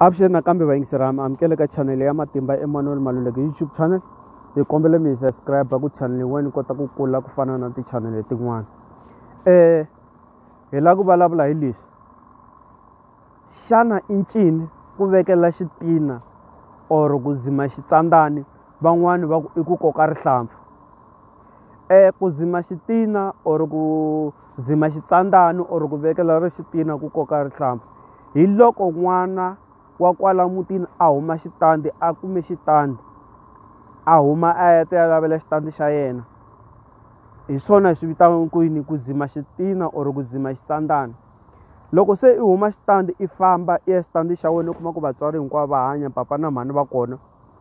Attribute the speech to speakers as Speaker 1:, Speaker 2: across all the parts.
Speaker 1: Avuxeni nakambe vayingiseri mi amukele ka channel ya Matimba Emmanuel Maluleke YouTube channel. Hi kombela mi subscribe ku channel leyi ni kota ku kula ku fana na ti channel letin'wana. Hi la ku vulavula hi leswi. Xana i ncini ku vekela xitina or ku zima xitsandani van'wani va ku i ku koka rihlampfu. Ku zima xitina or ku zima xitsandani or ku vekela xitina ku koka rihlampfu hi loko n'wana wa kwala mutini a huma xitandi a kume xitandi a huma a ya ta lavela xitandi xa yena. Hi swona swi vitaniwaka yini ku zima xitina or ku zima xitsandani. Loko se i huma xitandi i famba i ya xitandi xa wena u kuma ku vatswari hinkwavo va hanya papa na mhani va kona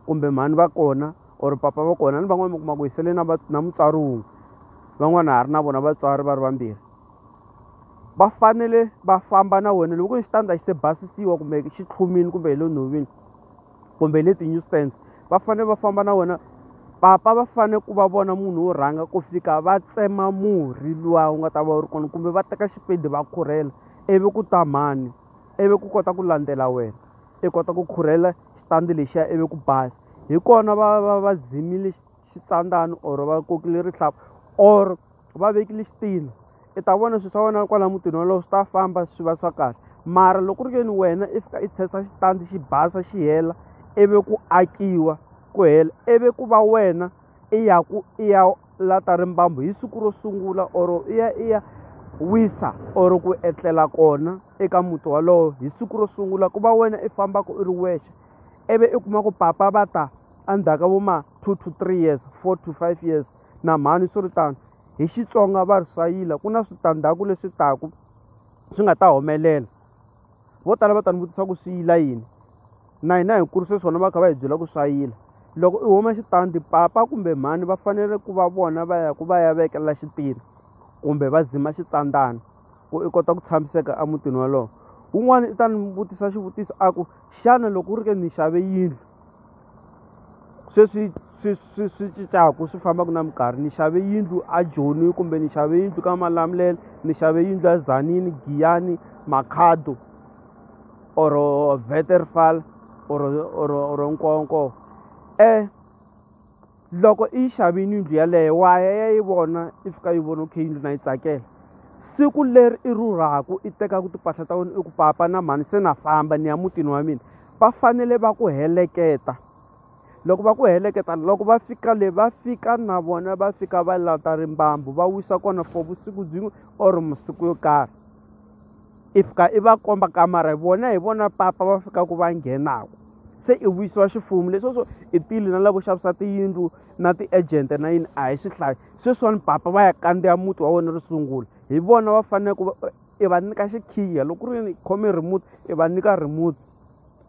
Speaker 1: kumbe mhani va kona or papa va kona ni van'wani mi kuma ku hi sele na mutswari wun'we van'wana ha ri na vona vatswari va ri vambirhi. Va fanele va famba na wena loko xitandi xi se basisiwa kumbe xi tlhumini kumbe hi le nhoveni kumbe hi le ti-newsstands va fanele va famba na wena. Papa va fanele ku va vona munhu wo rhanga ku fika va tsema murhi luwa wu nga ta va wu ri kona kumbe va teka xipedi va khurhela ivi ku ta mhani ivi ku kota ku landzela wena i kota ku khurhela xitandi lexiya ivi ku basa. Hi kona va zimile xitsandani or va kokile rihlampfu or va vekile xitina. I ta vona swilo swa wena kwala mutini wolowo swi ta famba swi va swa kahle. Mara loko ri ke ni wena i fika i tshesa xitandi xi basa xi hela ivi ku akiwa ku hela ivi ku va wena i ya lata rimbambu hi siku ro sungula or i ya wisa or ku etlela kona eka muti walowo hi siku ro sungula ku va wena i fambaka i ri wexe ivi i kuma ku papa va ta endzhaku ka vo ma 2 to 3 years 4 to 5 years na mhani swi ri tano. Hi Xitsonga va ri swayila ku na switandzhaku leswi taku swi nga ta humelela. Vo tala va ta ni vutisa ku swi yila yini na hina hi kurise swona va kha va hi byela ku swayila. Loko i huma xitandi papa kumbe mhani va fanele ku va vona va ya vekela xitina kumbe va zima xitsandani ku i kota ku tshamiseka emutini walowo. Wun'wani i ta ni vutisa xivutiso a ku xana loko u ri ke ni xave yindlu sweswi swi cincaku swi fambaka na minkarhi ni xave yindlu a Joni kumbe ni xave yindlu ka Malamulele ni xave yindlu ya Tzaneen Giyani Makhado or Waterval or Nkonko. Loko i xavini yindlu yaleyo wa ya yi vona i fika yi vona okay yindlu na yi tsakela. Siku leri i rhurhaku i tekaku timpahla ta wena i ku papa na mhani se na famba ni ya mutini wa mina va fanele va ku heleketa. Loko va ku heleketa loko va fika le va fika na vona va fika va lata rimbambu va wisa kona for vusiku byin'we or masiku yo karhi. I fika i va komba kamara hi vona papa va fika ku va nghenaku se i wisiwa xifumu leswo i tile na lavo xavisa tiyindlu na ti-agent na yini a hi swihlayi sweswiwani papa va ya kandziya muti wa wena ro sungula hi vona va fanele ku i va nyika xikhiya loko ku ri khome remote i va nyika remote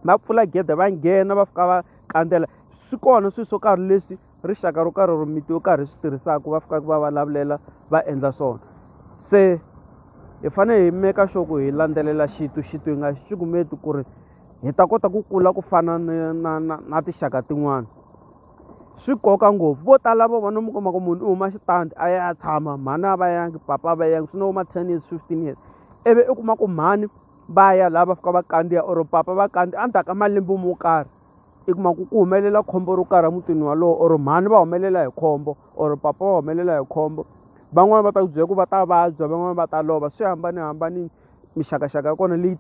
Speaker 1: va pfula gede va nghena va fika va kandzela. Swi kona swilo swo karhi leswi rixaka ro karhi ro miti yo karhi swi tirhisaka va fika va vulavulela va endla swona. Se hi fanele hi meka sure ku hi landzelela xintu hi nga xi cukumeti ku ri hi ta kota ku kula ku fana na tinxaka tin'wana. Swi koka ngopfu vo tala va vona mi kuma ku munhu i huma xitandi a ya tshama mhani a va yangi papa a va yangi swi no huma 10 years 15 years ivi i kuma ku mhani va ya laha va fika va kandziya or papa va kandziya endzhaku ka malembe mo karhi i kuma ku humelela khombo ro karhi emutini walowo or mhani va humelela hi khombo or papa va humelela hi khombo. Van'wani va ta ku byela ku va ta vabya van'wani va ta lova swi hambanahambani mixakaxaka ya kona leyi.